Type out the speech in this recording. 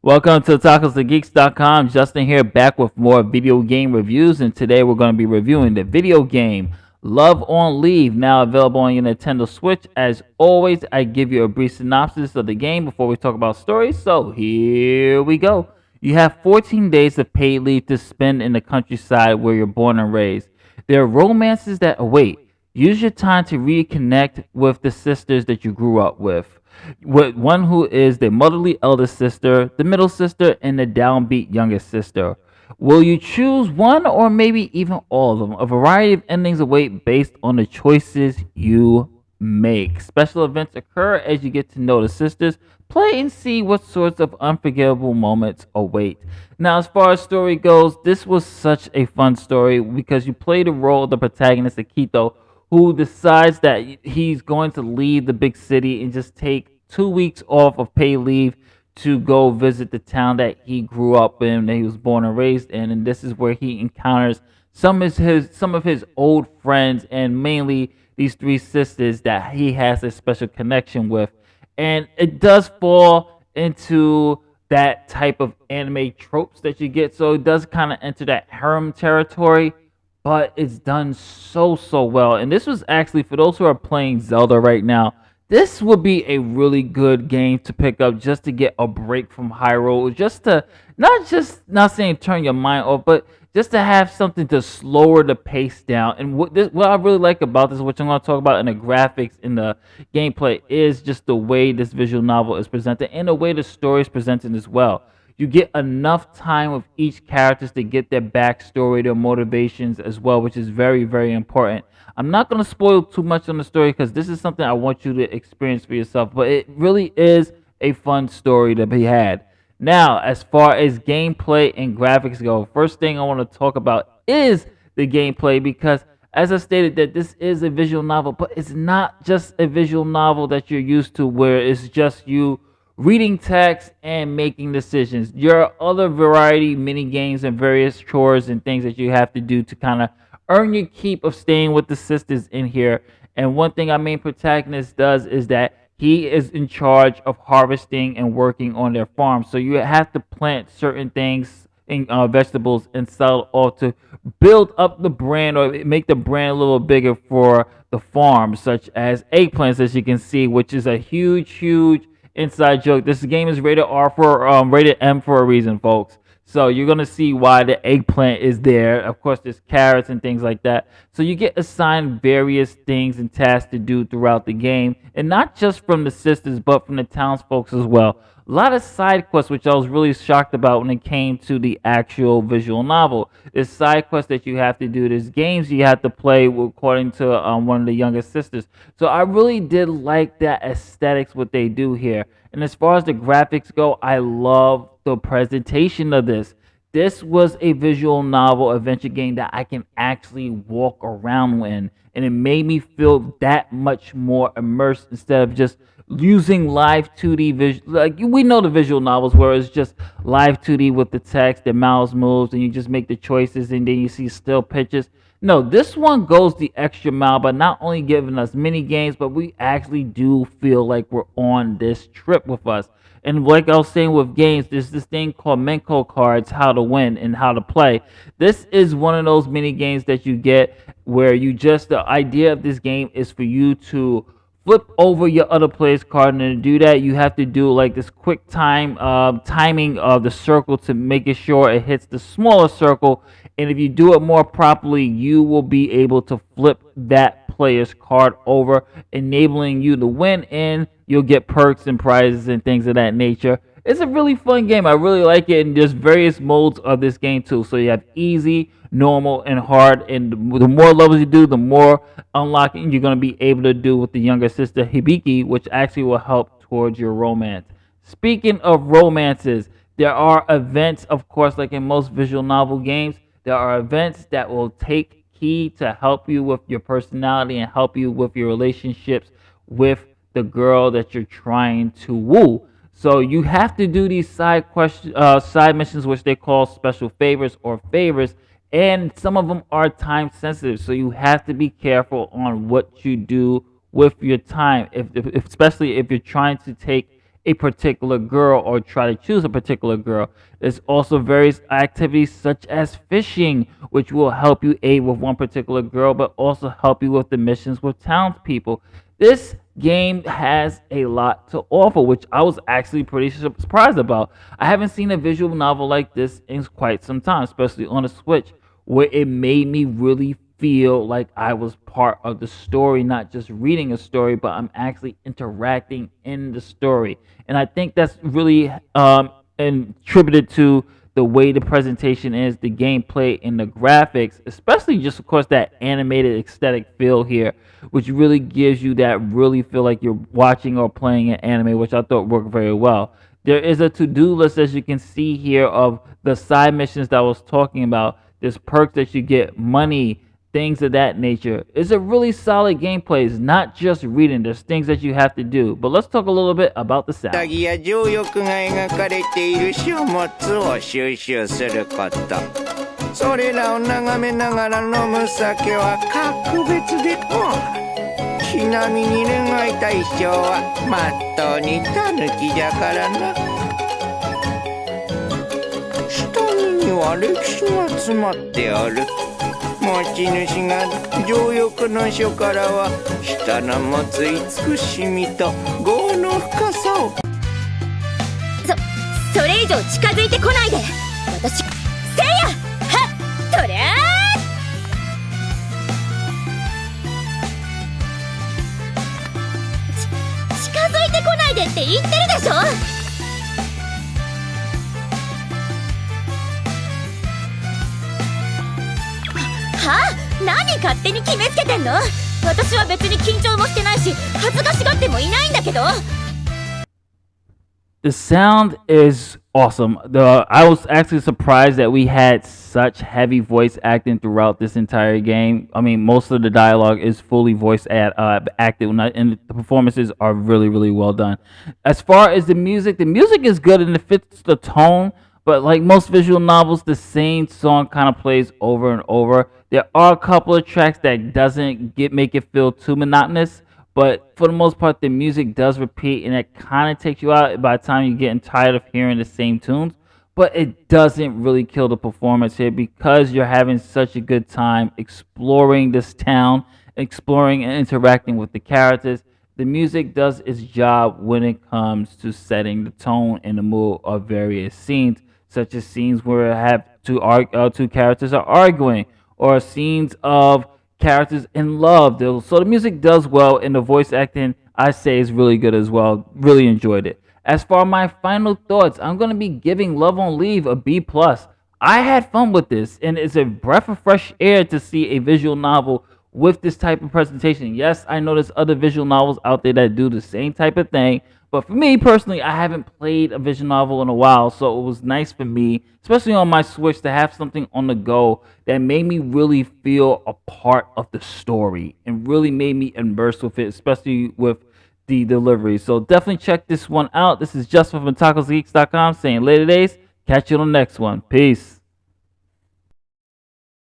Welcome to TacosTheGeeks.com. Justin here, back with more video game reviews, and today we're going to be reviewing the video game Love on Leave, now available on your Nintendo Switch. As always, I give you a brief synopsis of the game before we talk about stories, so here we go. You have 14 days of paid leave to spend in the countryside where you're born and raised. There are romances that await. Use your time to reconnect with the sisters that you grew up with one who is the motherly eldest sister, the middle sister, and the downbeat youngest sister. Will you choose one or maybe even all of them? A variety of endings await based on the choices you make. Special events occur as you get to know the sisters. Play and see what sorts of unforgettable moments await. Now, as far as story goes, this was such a fun story because you play the role of the protagonist, Akito, who decides that he's going to leave the big city and just take 2 weeks off of paid leave to go visit the town that he grew up in, that he was born and raised in, and this is where he encounters some of his old friends, and mainly these three sisters that he has a special connection with, and it does fall into that type of anime tropes that you get, so it does kind of enter that harem territory, but it's done so well. And this was actually for those who are playing Zelda right now. This would be a really good game to pick up just to get a break from Hyrule, just to not saying turn your mind off, but just to have something to slower the pace down. And what I really like about this, which I'm going to talk about in the graphics, in the gameplay, is just the way this visual novel is presented and the way the story is presented as well. You get enough time with each characters to get their backstory, their motivations as well, which is very important. I'm not going to spoil too much on the story because this is something I want you to experience for yourself, but it really is a fun story to be had. Now, as far as gameplay and graphics go, first thing I want to talk about is the gameplay because as I stated that this is a visual novel, but it's not just a visual novel that you're used to where it's just you reading text and making decisions. There are other variety mini games and various chores and things that you have to do to kind of earn your keep of staying with the sisters in here. And one thing our main protagonist does is that he is in charge of harvesting and working on their farm. So you have to plant certain things in vegetables and sell off to build up the brand or make the brand a little bigger for the farm, such as eggplants, as you can see, which is a huge inside joke. This game is rated R for rated M for a reason, folks. So you're gonna see why the eggplant is there. Of course, there's carrots and things like that. So you get assigned various things and tasks to do throughout the game, and not just from the sisters, but from the townsfolk as well. A lot of side quests, which I was really shocked about when it came to the actual visual novel. There's side quests that you have to do. There's games you have to play according to one of the youngest sisters. So I really did like that aesthetics, what they do here. And as far as the graphics go, I love the presentation of this. This was a visual novel adventure game that I can actually walk around in, and it made me feel that much more immersed instead of just using live 2D visual. Like we know the visual novels where it's just live 2D with the text, the mouse moves, and you just make the choices, and then you see still pictures. No, this one goes the extra mile by not only giving us mini games, but we actually do feel like we're on this trip with us. And like I was saying with games, there's this thing called Menko cards, how to win and how to play. This is one of those mini games that you get where you just, the idea of this game is for you to flip over your other player's card, and to do that you have to do like this quick timing of the circle to make sure it hits the smaller circle, and if you do it more properly you will be able to flip that player's card over, enabling you to win, and you'll get perks and prizes and things of that nature. It's a really fun game. I really like it, and there's various modes of this game too. So you have easy, normal, and hard. And the more levels you do, the more unlocking you're going to be able to do with the younger sister Hibiki, which actually will help towards your romance. Speaking of romances, there are events, of course, like in most visual novel games. There are events that will take key to help you with your personality and help you with your relationships with the girl that you're trying to woo. So you have to do these side missions, which they call special favors or favors, and some of them are time sensitive. So you have to be careful on what you do with your time, especially if you're trying to take a particular girl or try to choose a particular girl. There's also various activities such as fishing, which will help you aid with one particular girl, but also help you with the missions with townspeople. This game has a lot to offer, which I was actually pretty surprised about. I haven't seen a visual novel like this in quite some time, especially on the Switch, where it made me really feel like I was part of the story, not just reading a story, but I'm actually interacting in the story. And I think that's really attributed to the way the presentation is, the gameplay, and the graphics, especially just, of course, that animated aesthetic feel here, which really gives you that really feel like you're watching or playing an anime, which I thought worked very well. There is a to-do list, as you can see here, of the side missions that I was talking about. There's perks that you get, money, things of that nature. It's a really solid gameplay. It's not just reading. There's things that you have to do. But let's talk a little bit about the sound. や情欲が描かれている書物を収集すること。それらを眺めながら飲む酒は格別でちなみに恋愛対象はまっとうにタヌキじゃからな。下着には歴史が詰まっておる。持ち主が情欲の書からは舌の持つ慈しみと業の深さをそれ以上近づいてこないで。私せいやはっとりゃ近づいてこないでって言ってるでしょ。はあ、何勝手に決めつけてんの。私は別に緊張もしてないし恥ずかしがってもいないんだけど。The sound is awesome. I was actually surprised that we had such heavy voice acting throughout this entire game. I mean, most of the dialogue is fully voice acted, and the performances are really, really well done. As far as the music is good and it fits the tone. But like most visual novels, the same song kind of plays over and over. There are a couple of tracks that doesn't make it feel too monotonous, but for the most part, the music does repeat, and it kind of takes you out by the time you're getting tired of hearing the same tunes. But it doesn't really kill the performance here because you're having such a good time exploring this town, exploring and interacting with the characters. The music does its job when it comes to setting the tone and the mood of various scenes, such as scenes where two characters are arguing, or scenes of characters in love. So the music does well, and the voice acting, I say, is really good as well. Really enjoyed it. As for my final thoughts, I'm going to be giving Love on Leave a B+. I had fun with this, and it's a breath of fresh air to see a visual novel with this type of presentation. Yes, I know there's other visual novels out there that do the same type of thing, but for me personally, I haven't played a visual novel in a while, so it was nice for me, especially on my Switch, to have something on the go that made me really feel a part of the story and really made me immersed with it, especially with the delivery. So definitely check this one out. This is Justin from TacosGeeks.com saying later days. Catch you on the next one. Peace.